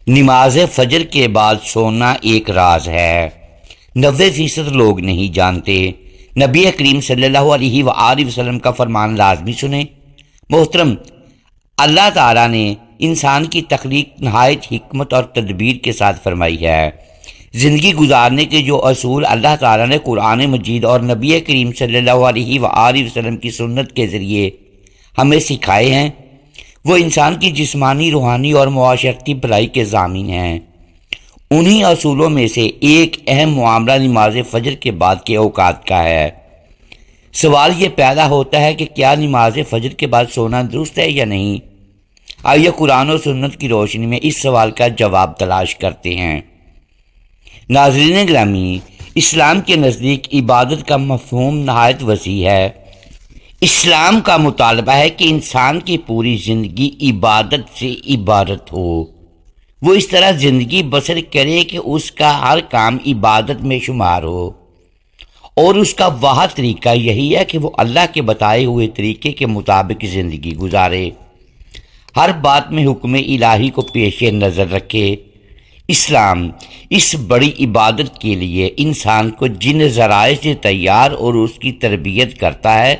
نماز فجر کے بعد سونا ایک راز ہے، 90% لوگ نہیں جانتے۔ نبی کریم صلی اللہ علیہ وآلہ وسلم کا فرمان لازمی سنیں۔ محترم، اللہ تعالیٰ نے انسان کی تخلیق نہایت حکمت اور تدبیر کے ساتھ فرمائی ہے۔ زندگی گزارنے کے جو اصول اللہ تعالیٰ نے قرآن مجید اور نبی کریم صلی اللہ علیہ وآلہ وسلم کی سنت کے ذریعے ہمیں سکھائے ہیں، وہ انسان کی جسمانی، روحانی اور معاشرتی بھلائی کے ضامن ہیں۔ انہی اصولوں میں سے ایک اہم معاملہ نماز فجر کے بعد کے اوقات کا ہے۔ سوال یہ پیدا ہوتا ہے کہ کیا نماز فجر کے بعد سونا درست ہے یا نہیں؟ آئیے قرآن و سنت کی روشنی میں اس سوال کا جواب تلاش کرتے ہیں۔ ناظرین گرامی، اسلام کے نزدیک عبادت کا مفہوم نہایت وسیع ہے۔ اسلام کا مطالبہ ہے کہ انسان کی پوری زندگی عبادت سے عبارت ہو۔ وہ اس طرح زندگی بسر کرے کہ اس کا ہر کام عبادت میں شمار ہو، اور اس کا واحد طریقہ یہی ہے کہ وہ اللہ کے بتائے ہوئے طریقے کے مطابق زندگی گزارے، ہر بات میں حکم الہی کو پیش نظر رکھے۔ اسلام اس بڑی عبادت کے لیے انسان کو جن ذرائع سے تیار اور اس کی تربیت کرتا ہے،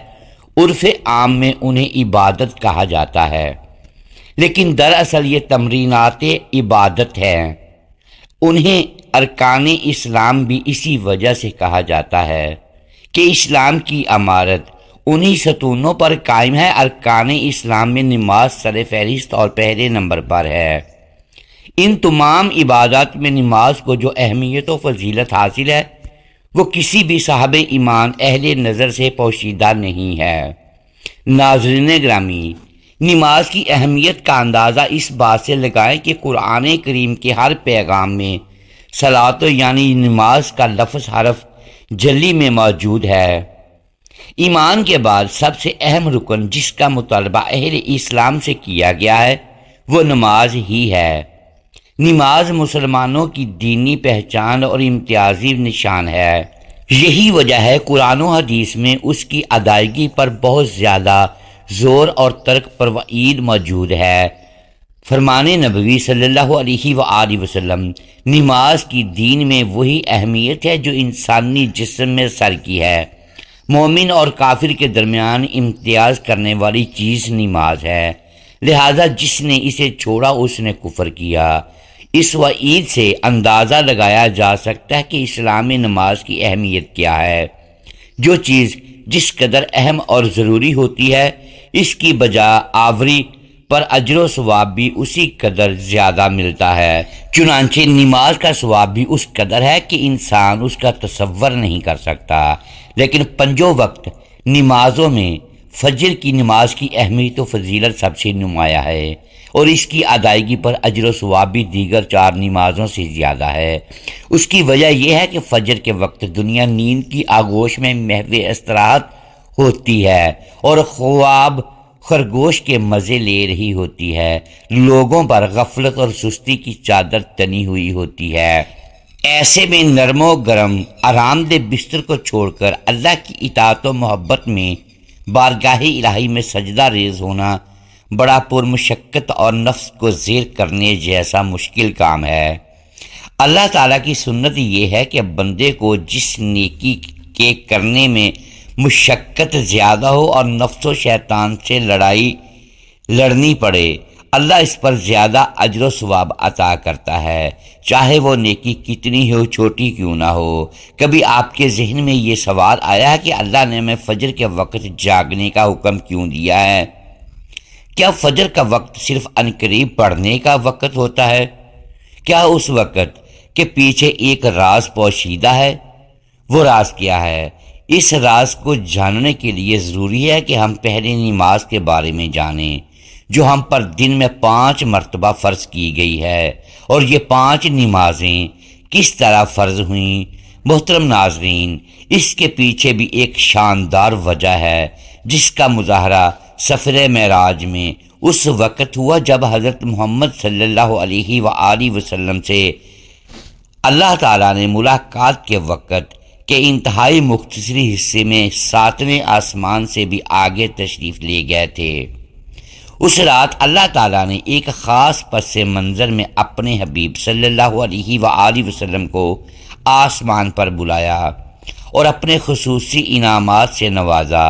عرف عام میں انہیں عبادت کہا جاتا ہے، لیکن دراصل یہ تمرینات عبادت ہیں۔ انہیں ارکان اسلام بھی اسی وجہ سے کہا جاتا ہے کہ اسلام کی عمارت انہی ستونوں پر قائم ہے۔ ارکان اسلام میں نماز سر فہرست اور پہلے نمبر پر ہے۔ ان تمام عبادات میں نماز کو جو اہمیت و فضیلت حاصل ہے، وہ کسی بھی صاحب ایمان اہل نظر سے پوشیدہ نہیں ہے۔ ناظرین گرامی، نماز کی اہمیت کا اندازہ اس بات سے لگائیں کہ قرآن کریم کے ہر پیغام میں صلاۃ یعنی نماز کا لفظ حرف جلی میں موجود ہے۔ ایمان کے بعد سب سے اہم رکن جس کا مطالبہ اہل اسلام سے کیا گیا ہے، وہ نماز ہی ہے۔ نماز مسلمانوں کی دینی پہچان اور امتیازی نشان ہے۔ یہی وجہ ہے قرآن و حدیث میں اس کی ادائیگی پر بہت زیادہ زور اور ترک پر وعید موجود ہے۔ فرمان نبوی صلی اللہ علیہ وآلہ وسلم، نماز کی دین میں وہی اہمیت ہے جو انسانی جسم میں سر کی ہے۔ مومن اور کافر کے درمیان امتیاز کرنے والی چیز نماز ہے، لہذا جس نے اسے چھوڑا اس نے کفر کیا۔ اس وعید سے اندازہ لگایا جا سکتا ہے کہ اسلام میں نماز کی اہمیت کیا ہے۔ جو چیز جس قدر اہم اور ضروری ہوتی ہے، اس کی بجا آوری پر اجر و ثواب بھی اسی قدر زیادہ ملتا ہے۔ چنانچہ نماز کا ثواب بھی اس قدر ہے کہ انسان اس کا تصور نہیں کر سکتا۔ لیکن پنجوں وقت نمازوں میں فجر کی نماز کی اہمیت و فضیلت سب سے نمایاں ہے، اور اس کی ادائیگی پر اجر و ثواب بھی دیگر 4 نمازوں سے زیادہ ہے۔ اس کی وجہ یہ ہے کہ فجر کے وقت دنیا نیند کی آغوش میں محو استراحت ہوتی ہے اور خواب خرگوش کے مزے لے رہی ہوتی ہے۔ لوگوں پر غفلت اور سستی کی چادر تنی ہوئی ہوتی ہے۔ ایسے میں نرم و گرم آرام دہ بستر کو چھوڑ کر اللہ کی اطاعت و محبت میں بارگاہ الہی میں سجدہ ریز ہونا بڑا پرمشقت اور نفس کو زیر کرنے جیسا مشکل کام ہے۔ اللہ تعالیٰ کی سنت یہ ہے کہ بندے کو جس نیکی کے کرنے میں مشقت زیادہ ہو اور نفس و شیطان سے لڑنی پڑے، اللہ اس پر زیادہ اجر و ثواب عطا کرتا ہے، چاہے وہ نیکی کتنی ہو، چھوٹی کیوں نہ ہو۔ کبھی آپ کے ذہن میں یہ سوال آیا ہے کہ اللہ نے ہمیں فجر کے وقت جاگنے کا حکم کیوں دیا ہے؟ کیا فجر کا وقت صرف عنقریب پڑھنے کا وقت ہوتا ہے؟ کیا اس وقت کے پیچھے ایک راز پوشیدہ ہے؟ وہ راز کیا ہے؟ اس راز کو جاننے کے لیے ضروری ہے کہ ہم پہلے نماز کے بارے میں جانیں، جو ہم پر دن میں 5 مرتبہ فرض کی گئی ہے، اور یہ 5 نمازیں کس طرح فرض ہوئیں۔ محترم ناظرین، اس کے پیچھے بھی ایک شاندار وجہ ہے جس کا مظاہرہ سفر معراج میں اس وقت ہوا جب حضرت محمد صلی اللہ علیہ وآلہ وسلم سے اللہ تعالیٰ نے ملاقات کے وقت کے انتہائی مختصری حصے میں 7ویں آسمان سے بھی آگے تشریف لے گئے تھے۔ اس رات اللہ تعالیٰ نے ایک خاص پس منظر میں اپنے حبیب صلی اللہ علیہ وآلہ وسلم کو آسمان پر بلایا اور اپنے خصوصی انعامات سے نوازا۔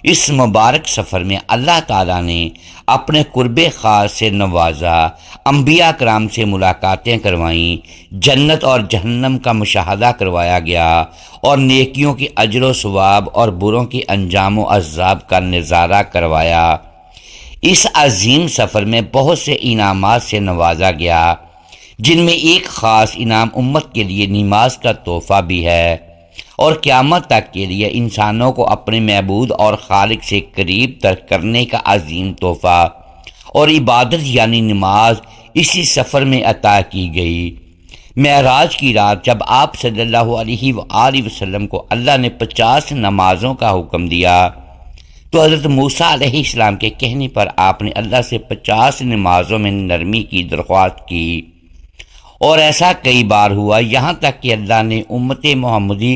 اس مبارک سفر میں اللہ تعالیٰ نے اپنے قرب خاص سے نوازا، انبیاء کرام سے ملاقاتیں کروائیں، جنت اور جہنم کا مشاہدہ کروایا گیا اور نیکیوں کی اجر و ثواب اور بروں کی انجام و عذاب کا نظارہ کروایا۔ اس عظیم سفر میں بہت سے انعامات سے نوازا گیا، جن میں ایک خاص انعام امت کے لیے نماز کا تحفہ بھی ہے اور قیامت تک کے لیے انسانوں کو اپنے معبود اور خالق سے قریب تر کرنے کا عظیم تحفہ اور عبادت یعنی نماز اسی سفر میں عطا کی گئی۔ معراج کی رات جب آپ صلی اللہ علیہ وآلہ وسلم کو اللہ نے 50 نمازوں کا حکم دیا تو حضرت موسیٰ علیہ السلام کے کہنے پر آپ نے اللہ سے 50 نمازوں میں نرمی کی درخواست کی، اور ایسا کئی بار ہوا، یہاں تک کہ اللہ نے امت محمدی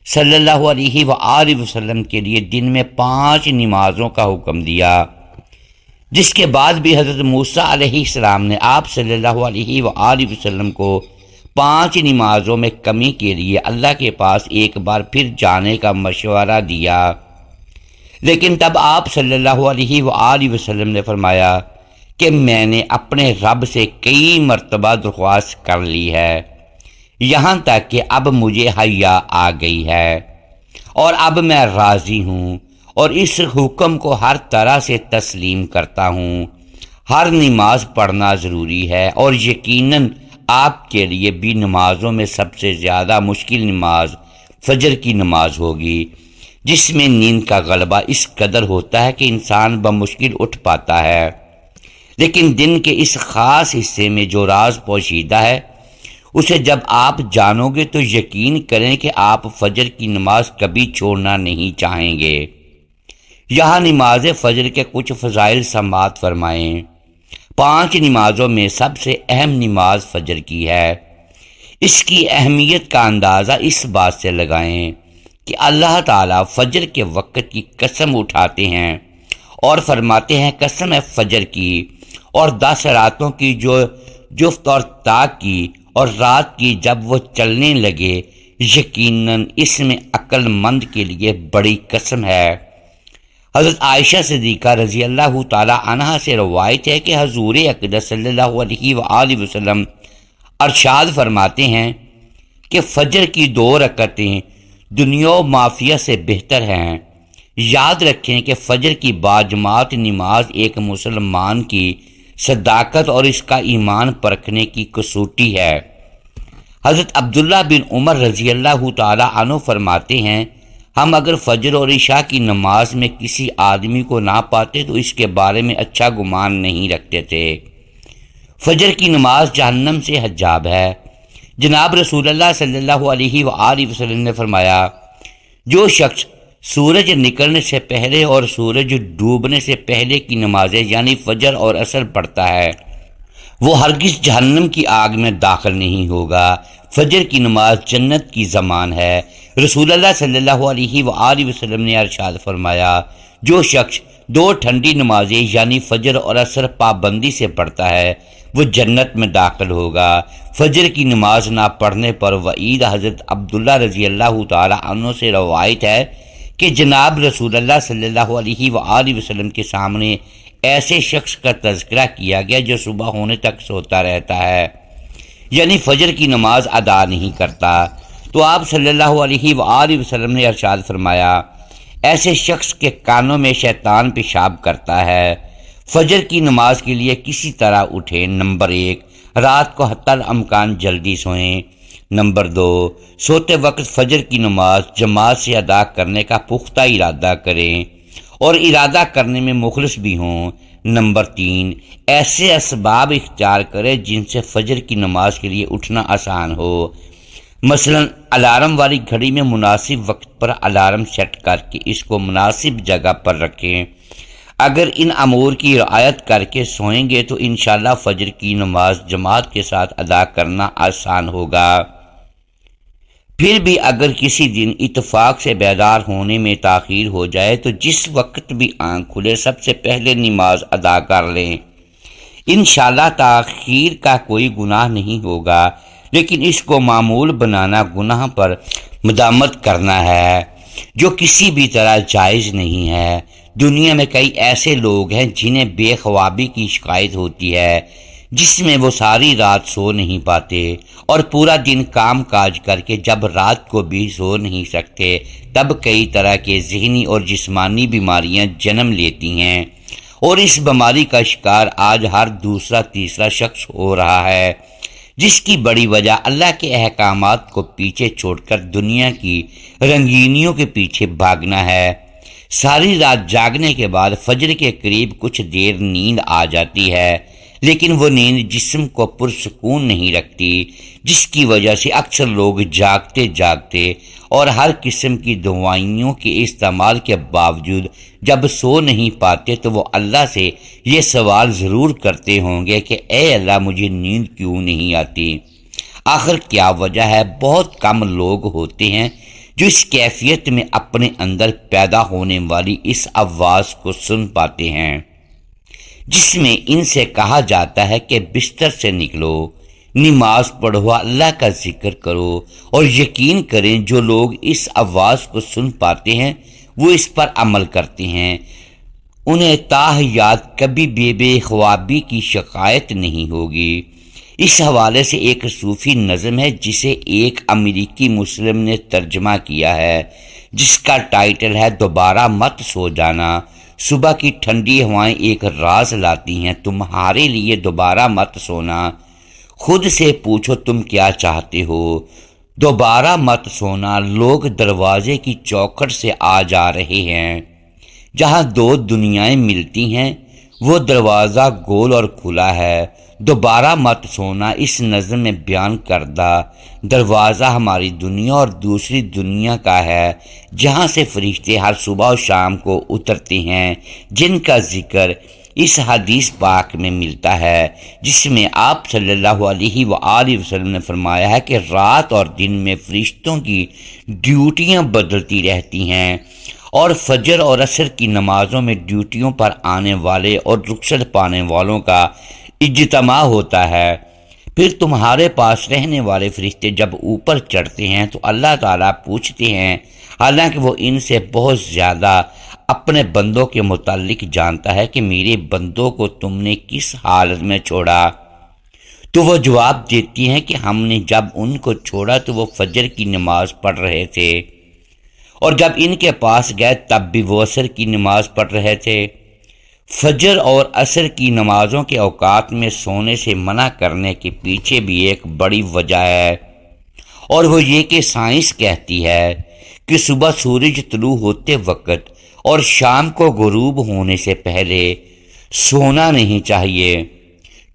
صلی اللہ علیہ وآلہ وسلم کے لیے دن میں 5 نمازوں کا حکم دیا، جس کے بعد بھی حضرت موسیٰ علیہ السلام نے آپ صلی اللہ علیہ وآلہ وسلم کو 5 نمازوں میں کمی کے لیے اللہ کے پاس ایک بار پھر جانے کا مشورہ دیا، لیکن تب آپ صلی اللہ علیہ وآلہ وسلم نے فرمایا کہ میں نے اپنے رب سے کئی مرتبہ درخواست کر لی ہے، یہاں تک کہ اب مجھے حیا آ گئی ہے اور اب میں راضی ہوں اور اس حکم کو ہر طرح سے تسلیم کرتا ہوں۔ ہر نماز پڑھنا ضروری ہے اور یقیناً آپ کے لیے بھی نمازوں میں سب سے زیادہ مشکل نماز فجر کی نماز ہوگی، جس میں نیند کا غلبہ اس قدر ہوتا ہے کہ انسان بمشکل اٹھ پاتا ہے، لیکن دن کے اس خاص حصے میں جو راز پوشیدہ ہے اسے جب آپ جانو گے تو یقین کریں کہ آپ فجر کی نماز کبھی چھوڑنا نہیں چاہیں گے۔ یہاں نماز فجر کے کچھ فضائل سماعت فرمائیں۔ 5 نمازوں میں سب سے اہم نماز فجر کی ہے۔ اس کی اہمیت کا اندازہ اس بات سے لگائیں کہ اللہ تعالیٰ فجر کے وقت کی قسم اٹھاتے ہیں اور فرماتے ہیں قسم ہے فجر کی اور 10 راتوں کی جو جفت اور طاق کی اور رات کی جب وہ چلنے لگے، یقیناً اس میں عقل مند کے لیے بڑی قسم ہے۔ حضرت عائشہ صدیقہ رضی اللہ تعالی عنہا سے روایت ہے کہ حضور اقدس صلی اللہ علیہ وآلہ وسلم ارشاد فرماتے ہیں کہ فجر کی 2 رکعتیں دنیا و مافیہ سے بہتر ہیں۔ یاد رکھیں کہ فجر کی باجماعت نماز ایک مسلمان کی صداقت اور اس کا ایمان پرکھنے کی کسوٹی ہے۔ حضرت عبداللہ بن عمر رضی اللہ تعالی عنہ فرماتے ہیں ہم اگر فجر اور عشاء کی نماز میں کسی آدمی کو نہ پاتے تو اس کے بارے میں اچھا گمان نہیں رکھتے تھے۔ فجر کی نماز جہنم سے حجاب ہے۔ جناب رسول اللہ صلی اللہ علیہ وآلہ وسلم نے فرمایا جو شخص سورج نکلنے سے پہلے اور سورج ڈوبنے سے پہلے کی نمازیں یعنی فجر اور عصر پڑھتا ہے وہ ہرگز جہنم کی آگ میں داخل نہیں ہوگا۔ فجر کی نماز جنت کی ضمان ہے۔ رسول اللہ صلی اللہ علیہ وآلہ وسلم نے ارشاد فرمایا جو شخص 2 ٹھنڈی نمازیں یعنی فجر اور عصر پابندی سے پڑھتا ہے وہ جنت میں داخل ہوگا۔ فجر کی نماز نہ پڑھنے پر وعید حضرت عبداللہ رضی اللہ تعالی عنہ سے روایت ہے کہ جناب رسول اللہ صلی اللہ علیہ وآلہ وسلم کے سامنے ایسے شخص کا تذکرہ کیا گیا جو صبح ہونے تک سوتا رہتا ہے یعنی فجر کی نماز ادا نہیں کرتا، تو آپ صلی اللہ علیہ وآلہ وسلم نے ارشاد فرمایا ایسے شخص کے کانوں میں شیطان پیشاب کرتا ہے۔ فجر کی نماز کے لیے کسی طرح اٹھیں۔ نمبر 1 رات کو حتی الامکان جلدی سوئیں۔ نمبر 2 سوتے وقت فجر کی نماز جماعت سے ادا کرنے کا پختہ ارادہ کریں اور ارادہ کرنے میں مخلص بھی ہوں۔ نمبر 3 ایسے اسباب اختیار کریں جن سے فجر کی نماز کے لیے اٹھنا آسان ہو، مثلا الارم والی گھڑی میں مناسب وقت پر الارم سیٹ کر کے اس کو مناسب جگہ پر رکھیں۔ اگر ان امور کی رعایت کر کے سوئیں گے تو انشاءاللہ فجر کی نماز جماعت کے ساتھ ادا کرنا آسان ہوگا۔ پھر بھی اگر کسی دن اتفاق سے بیدار ہونے میں تاخیر ہو جائے تو جس وقت بھی آنکھ کھلے سب سے پہلے نماز ادا کر لیں۔ انشاءاللہ تاخیر کا کوئی گناہ نہیں ہوگا، لیکن اس کو معمول بنانا گناہ پر مدامت کرنا ہے جو کسی بھی طرح جائز نہیں ہے۔ دنیا میں کئی ایسے لوگ ہیں جنہیں بے خوابی کی شکایت ہوتی ہے، جس میں وہ ساری رات سو نہیں پاتے اور پورا دن کام کاج کر کے جب رات کو بھی سو نہیں سکتے تب کئی طرح کے ذہنی اور جسمانی بیماریاں جنم لیتی ہیں، اور اس بیماری کا شکار آج ہر دوسرا تیسرا شخص ہو رہا ہے، جس کی بڑی وجہ اللہ کے احکامات کو پیچھے چھوڑ کر دنیا کی رنگینیوں کے پیچھے بھاگنا ہے۔ ساری رات جاگنے کے بعد فجر کے قریب کچھ دیر نیند آ جاتی ہے، لیکن وہ نیند جسم کو پرسکون نہیں رکھتی، جس کی وجہ سے اکثر لوگ جاگتے جاگتے اور ہر قسم کی دوائیوں کے استعمال کے باوجود جب سو نہیں پاتے تو وہ اللہ سے یہ سوال ضرور کرتے ہوں گے کہ اے اللہ مجھے نیند کیوں نہیں آتی؟ آخر کیا وجہ ہے؟ بہت کم لوگ ہوتے ہیں جو اس کیفیت میں اپنے اندر پیدا ہونے والی اس آواز کو سن پاتے ہیں، جس میں ان سے کہا جاتا ہے کہ بستر سے نکلو، نماز پڑھو، اللہ کا ذکر کرو، اور یقین کریں جو لوگ اس آواز کو سن پاتے ہیں وہ اس پر عمل کرتے ہیں، انہیں تاحیات کبھی بے خوابی کی شکایت نہیں ہوگی۔ اس حوالے سے ایک صوفی نظم ہے جسے ایک امریکی مسلم نے ترجمہ کیا ہے، جس کا ٹائٹل ہے دوبارہ مت سو جانا، صبح کی ٹھنڈی ہوائیں ایک راز لاتی ہیں تمہارے لیے، دوبارہ مت سونا، خود سے پوچھو تم کیا چاہتے ہو، دوبارہ مت سونا، لوگ دروازے کی چوکھٹ سے آ جا رہے ہیں، جہاں دو دنیائیں ملتی ہیں وہ دروازہ گول اور کھلا ہے، دوبارہ مت سونا اس نظم میں بیان کردہ دروازہ ہماری دنیا اور دوسری دنیا کا ہے، جہاں سے فرشتے ہر صبح و شام کو اترتے ہیں، جن کا ذکر اس حدیث پاک میں ملتا ہے، جس میں آپ صلی اللہ علیہ وآلہ وسلم نے فرمایا ہے کہ رات اور دن میں فرشتوں کی ڈیوٹیاں بدلتی رہتی ہیں، اور فجر اور عصر کی نمازوں میں ڈیوٹیوں پر آنے والے اور رخصت پانے والوں کا اجتماع ہوتا ہے۔ پھر تمہارے پاس رہنے والے فرشتے جب اوپر چڑھتے ہیں تو اللہ تعالیٰ پوچھتے ہیں، حالانکہ وہ ان سے بہت زیادہ اپنے بندوں کے متعلق جانتا ہے، کہ میرے بندوں کو تم نے کس حالت میں چھوڑا؟ تو وہ جواب دیتی ہیں کہ ہم نے جب ان کو چھوڑا تو وہ فجر کی نماز پڑھ رہے تھے، اور جب ان کے پاس گئے تب بھی وہ عصر کی نماز پڑھ رہے تھے۔ فجر اور عصر کی نمازوں کے اوقات میں سونے سے منع کرنے کے پیچھے بھی ایک بڑی وجہ ہے، اور وہ یہ کہ سائنس کہتی ہے کہ صبح سورج طلوع ہوتے وقت اور شام کو غروب ہونے سے پہلے سونا نہیں چاہیے،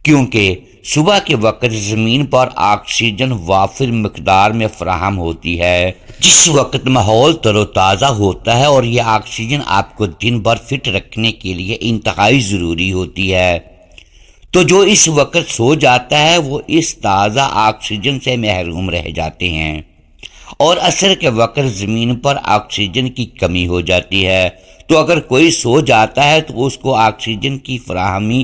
کیونکہ صبح کے وقت زمین پر آکسیجن وافر مقدار میں فراہم ہوتی ہے، جس وقت ماحول تر و تازہ ہوتا ہے، اور یہ آکسیجن آپ کو دن بھر فٹ رکھنے کے لیے انتہائی ضروری ہوتی ہے۔ تو جو اس وقت سو جاتا ہے وہ اس تازہ آکسیجن سے محروم رہ جاتے ہیں، اور عصر کے وقت زمین پر آکسیجن کی کمی ہو جاتی ہے، تو اگر کوئی سو جاتا ہے تو اس کو آکسیجن کی فراہمی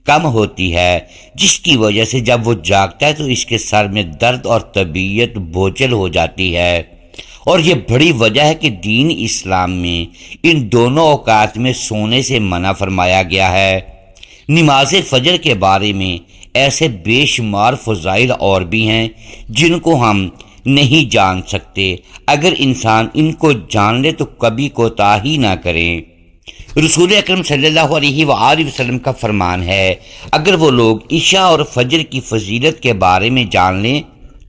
کم ہوتی ہے، جس کی وجہ سے جب وہ جاگتا ہے تو اس کے سر میں درد اور طبیعت بوجھل ہو جاتی ہے، اور یہ بڑی وجہ ہے کہ دین اسلام میں ان دونوں اوقات میں سونے سے منع فرمایا گیا ہے۔ نماز فجر کے بارے میں ایسے بے شمار فضائل اور بھی ہیں جن کو ہم نہیں جان سکتے، اگر انسان ان کو جان لے تو کبھی کوتاہی نہ کرے۔ رسول اکرم صلی اللہ علیہ وآلہ وسلم کا فرمان ہے، اگر وہ لوگ عشاء اور فجر کی فضیلت کے بارے میں جان لیں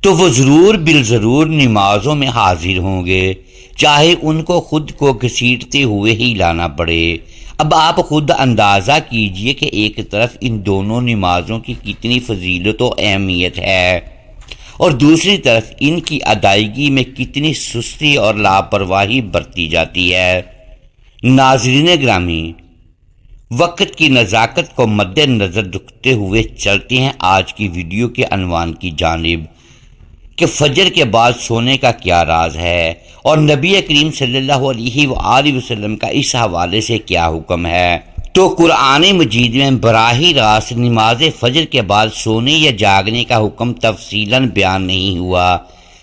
تو وہ ضرور بالضرور نمازوں میں حاضر ہوں گے، چاہے ان کو خود کو گھسیٹتے ہوئے ہی لانا پڑے۔ اب آپ خود اندازہ کیجئے کہ ایک طرف ان دونوں نمازوں کی کتنی فضیلت و اہمیت ہے، اور دوسری طرف ان کی ادائیگی میں کتنی سستی اور لاپرواہی برتی جاتی ہے۔ ناظرین گرامی، وقت کی نزاکت کو مد نظر رکھتے ہوئے چلتے ہیں آج کی ویڈیو کے عنوان کی جانب، کہ فجر کے بعد سونے کا کیا راز ہے اور نبی کریم صلی اللہ علیہ وآلہ وسلم کا اس حوالے سے کیا حکم ہے، تو قرآن مجید میں براہ راست نماز فجر کے بعد سونے یا جاگنے کا حکم تفصیلاً بیان نہیں ہوا،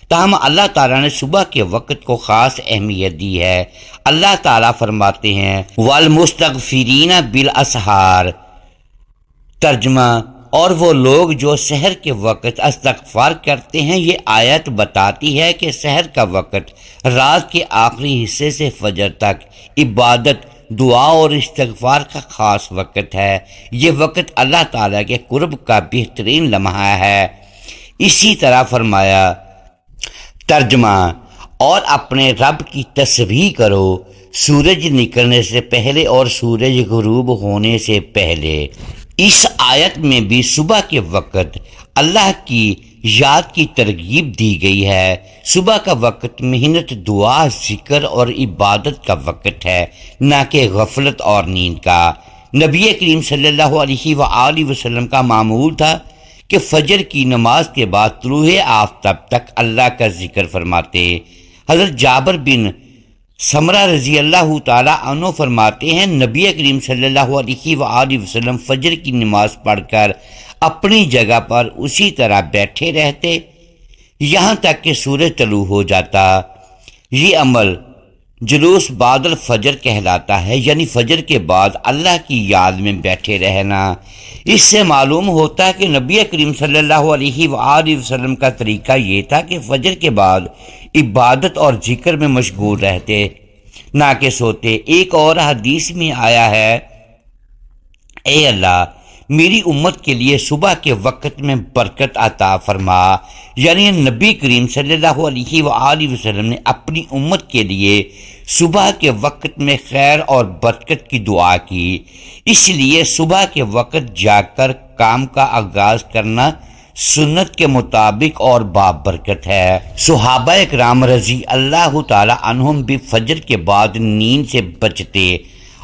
تاہم اللہ تعالیٰ نے صبح کے وقت کو خاص اہمیت دی ہے۔ اللہ تعالیٰ فرماتے ہیں والمستغفرین بالاسحار، ترجمہ، اور وہ لوگ جو سحر کے وقت استغفار کرتے ہیں۔ یہ آیت بتاتی ہے کہ سحر کا وقت رات کے آخری حصے سے فجر تک عبادت، دعا اور استغفار کا خاص وقت ہے۔ یہ وقت اللہ تعالیٰ کے قرب کا بہترین لمحہ ہے۔ اسی طرح فرمایا، ترجمہ، اور اپنے رب کی تسبیح کرو سورج نکلنے سے پہلے اور سورج غروب ہونے سے پہلے۔ اس آیت میں بھی صبح کے وقت اللہ کی یاد کی ترغیب دی گئی ہے۔ صبح کا وقت محنت، دعا، ذکر اور عبادت کا وقت ہے، نہ کہ غفلت اور نیند کا۔ نبی کریم صلی اللہ علیہ وآلہ وسلم کا معمول تھا کہ فجر کی نماز کے بعد طلوع آفتاب تک اللہ کا ذکر فرماتے۔ حضرت جابر بن سمرہ رضی اللہ تعالیٰ عنہ فرماتے ہیں، نبی کریم صلی اللہ علیہ وآلہ وسلم فجر کی نماز پڑھ کر اپنی جگہ پر اسی طرح بیٹھے رہتے یہاں تک کہ سورج طلوع ہو جاتا۔ یہ عمل جلوس بعد الفجر کہلاتا ہے، یعنی فجر کے بعد اللہ کی یاد میں بیٹھے رہنا۔ اس سے معلوم ہوتا ہے کہ نبی کریم صلی اللہ علیہ وآلہ وسلم کا طریقہ یہ تھا کہ فجر کے بعد عبادت اور ذکر میں مشغول رہتے، نہ کہ سوتے۔ ایک اور حدیث میں آیا ہے، اے اللہ میری امت کے لیے صبح کے وقت میں برکت عطا فرما، یعنی نبی کریم صلی اللہ علیہ وآلہ وسلم نے اپنی امت کے لیے صبح کے وقت میں خیر اور برکت کی دعا کی۔ اس لیے صبح کے وقت جا کر کام کا آغاز کرنا سنت کے مطابق اور بابرکت ہے۔ صحابہ اکرام رضی اللہ تعالی عنہم بھی فجر کے بعد نیند سے بچتے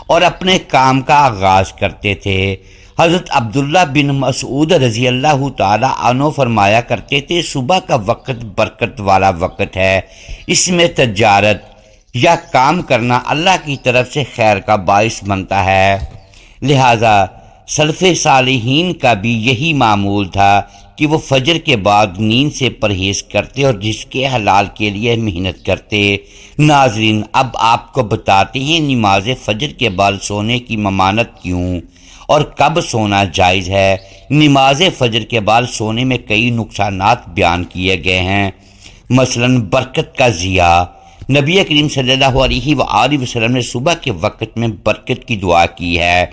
اور اپنے کام کا آغاز کرتے تھے۔ حضرت عبداللہ بن مسعود رضی اللہ تعالی عنہ فرمایا کرتے تھے، صبح کا وقت برکت والا وقت ہے، اس میں تجارت یا کام کرنا اللہ کی طرف سے خیر کا باعث بنتا ہے۔ لہذا سلف صالحین کا بھی یہی معمول تھا کہ وہ فجر کے بعد نیند سے پرہیز کرتے اور جس کے حلال کے لیے محنت کرتے۔ ناظرین، اب آپ کو بتاتے ہیں نماز فجر کے بعد سونے کی ممانعت کیوں اور کب سونا جائز ہے۔ نماز فجر کے بعد سونے میں کئی نقصانات بیان کیے گئے ہیں، مثلا برکت کا ضیاع۔ نبی کریم صلی اللہ علیہ وآلہ وسلم نے صبح کے وقت میں برکت کی دعا کی ہے۔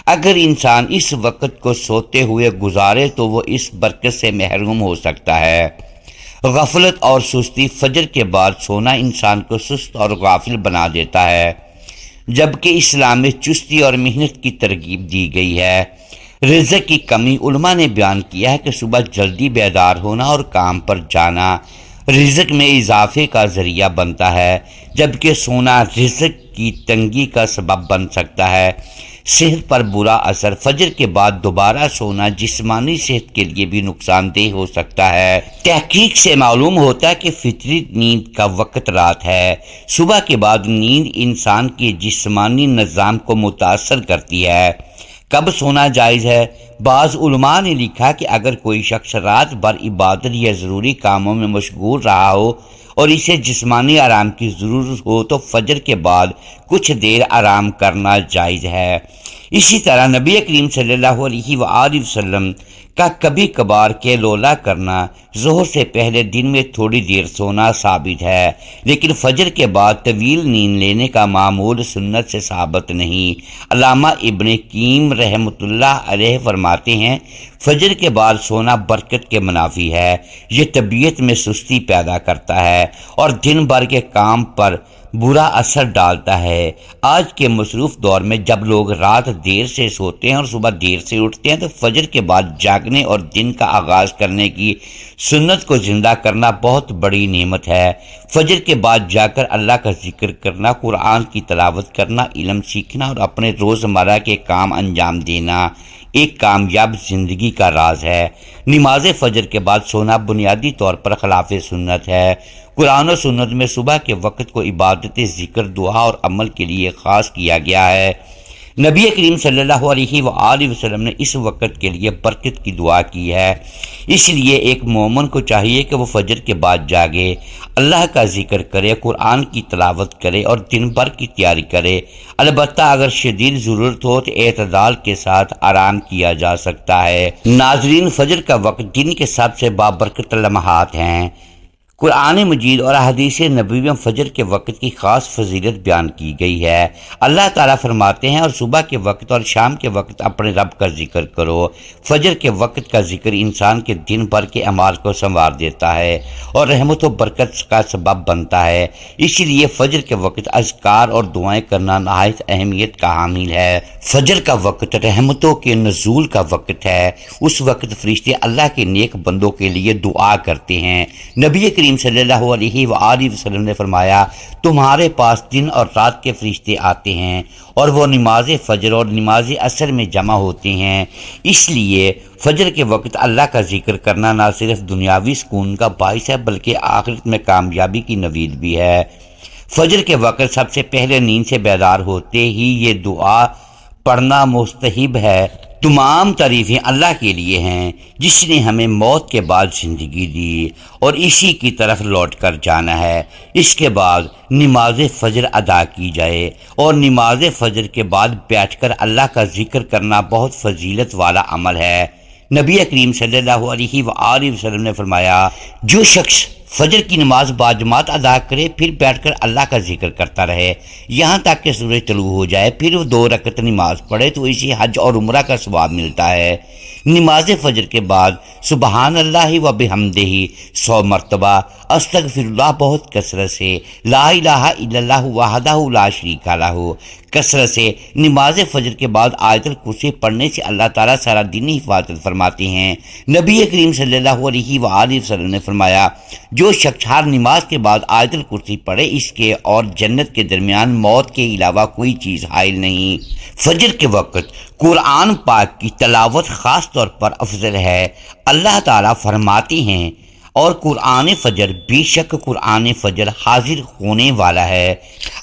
اگر انسان اس وقت کو سوتے ہوئے گزارے تو وہ اس برکت سے محروم ہو سکتا ہے۔ غفلت اور سستی، فجر کے بعد سونا انسان کو سست اور غافل بنا دیتا ہے، جبکہ اسلام میں چستی اور محنت کی ترغیب دی گئی ہے۔ رزق کی کمی، علماء نے بیان کیا ہے کہ صبح جلدی بیدار ہونا اور کام پر جانا رزق میں اضافے کا ذریعہ بنتا ہے، جبکہ سونا رزق کی تنگی کا سبب بن سکتا ہے۔ صحت پر برا اثر، فجر کے بعد دوبارہ سونا جسمانی صحت کے لیے بھی نقصان دہ ہو سکتا ہے۔ تحقیق سے معلوم ہوتا ہے کہ فطری نیند کا وقت رات ہے۔ صبح کے بعد نیند انسان کے جسمانی نظام کو متاثر کرتی ہے۔ کب سونا جائز ہے؟ بعض علماء نے لکھا کہ اگر کوئی شخص رات بھر عبادت یا ضروری کاموں میں مشغول رہا ہو اور اسے جسمانی آرام کی ضرورت ہو تو فجر کے بعد کچھ دیر آرام کرنا جائز ہے۔ اسی طرح نبی کریم صلی اللہ علیہ وآلہ وسلم کا کبھی کبھار کیلولا کرنا، ظہر سے پہلے دن میں تھوڑی دیر سونا ثابت ہے، لیکن فجر کے بعد طویل نیند لینے کا معمول سنت سے ثابت نہیں۔ علامہ ابن قیم رحمۃ اللہ علیہ فرماتے ہیں، فجر کے بعد سونا برکت کے منافی ہے، یہ طبیعت میں سستی پیدا کرتا ہے اور دن بھر کے کام پر برا اثر ڈالتا ہے۔ آج کے مصروف دور میں جب لوگ رات دیر سے سوتے ہیں اور صبح دیر سے اٹھتے ہیں تو فجر کے بعد جاگنے اور دن کا آغاز کرنے کی سنت کو زندہ کرنا بہت بڑی نعمت ہے۔ فجر کے بعد جا کر اللہ کا ذکر کرنا، قرآن کی تلاوت کرنا، علم سیکھنا اور اپنے روزمرہ کے کام انجام دینا، ایک کامیاب زندگی کا راز ہے۔ نماز فجر کے بعد سونا بنیادی طور پر خلاف سنت ہے۔ قرآن و سنت میں صبح کے وقت کو عبادت، ذکر، دعا اور عمل کے لیے خاص کیا گیا ہے۔ نبی کریم صلی اللہ علیہ وآلہ وسلم نے اس وقت کے لیے برکت کی دعا کی ہے۔ اس لیے ایک مومن کو چاہیے کہ وہ فجر کے بعد جاگے، اللہ کا ذکر کرے، قرآن کی تلاوت کرے اور دن بھر کی تیاری کرے۔ البتہ اگر شدید ضرورت ہو تو اعتدال کے ساتھ آرام کیا جا سکتا ہے۔ ناظرین، فجر کا وقت دن کے سب سے بابرکت لمحات ہیں۔ قرآن مجید اور احادیث نبوی میں فجر کے وقت کی خاص فضیلت بیان کی گئی ہے۔ اللہ تعالیٰ فرماتے ہیں، اور صبح کے وقت اور شام کے وقت اپنے رب کا ذکر کرو۔ فجر کے وقت کا ذکر انسان کے دن بھر کے اعمال کو سنوار دیتا ہے اور رحمت و برکت کا سبب بنتا ہے۔ اسی لیے فجر کے وقت اذکار اور دعائیں کرنا نہایت اہمیت کا حامل ہے۔ فجر کا وقت رحمتوں کے نزول کا وقت ہے۔ اس وقت فرشتے اللہ کے نیک بندوں کے لیے دعا کرتے ہیں۔ نبی کریم صلی اللہ علیہ وآلہ وسلم نے فرمایا، تمہارے پاس دن اور رات کے فرشتے آتے ہیں اور وہ نماز فجر اور نماز عصر میں جمع ہوتے ہیں۔ اس لیے فجر کے وقت اللہ کا ذکر کرنا نہ صرف دنیاوی سکون کا باعث ہے بلکہ آخرت میں کامیابی کی نوید بھی ہے۔ فجر کے وقت سب سے پہلے نیند سے بیدار ہوتے ہی یہ دعا پڑھنا مستحب ہے۔ تمام تعریفیں اللہ کے لیے ہیں جس نے ہمیں موت کے بعد زندگی دی اور اسی کی طرف لوٹ کر جانا ہے۔ اس کے بعد نماز فجر ادا کی جائے اور نماز فجر کے بعد بیٹھ کر اللہ کا ذکر کرنا بہت فضیلت والا عمل ہے۔ نبی کریم صلی اللہ علیہ وآلہ وسلم نے فرمایا، جو شخص فجر کی نماز باجماعت ادا کرے پھر بیٹھ کر اللہ کا ذکر کرتا رہے یہاں تک کہ سورج طلوع ہو جائے، پھر وہ 2 رکعت نماز پڑھے تو اسے حج اور عمرہ کا ثواب ملتا ہے۔ نماز فجر کے بعد سبحان اللہ و بحمدہ 100 مرتبہ، استغفر اللہ بہت کثرت سے، لا الہ الا اللہ وحدہ لا شریک لہ کثرت سے۔ نماز فجر کے بعد آیت الکرسی پڑھنے سے اللہ تعالیٰ سارا دن حفاظت فرماتے ہیں۔ نبی کریم صلی اللہ علیہ وآلہ وسلم نے فرمایا، جو شخص ہر نماز کے بعد آیت الکرسی پڑھے اس کے اور جنت کے درمیان موت کے علاوہ کوئی چیز حائل نہیں۔ فجر کے وقت قرآن پاک کی تلاوت خاص طور پر افضل ہے۔ اللہ تعالیٰ فرماتے ہیں، اور قرآن فجر، بے شک قرآن فجر حاضر ہونے والا ہے۔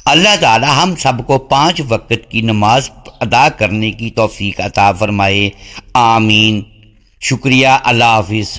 اللہ تعالیٰ ہم سب کو 5 وقت کی نماز ادا کرنے کی توفیق عطا فرمائے، آمین۔ شکریہ، اللہ حافظ۔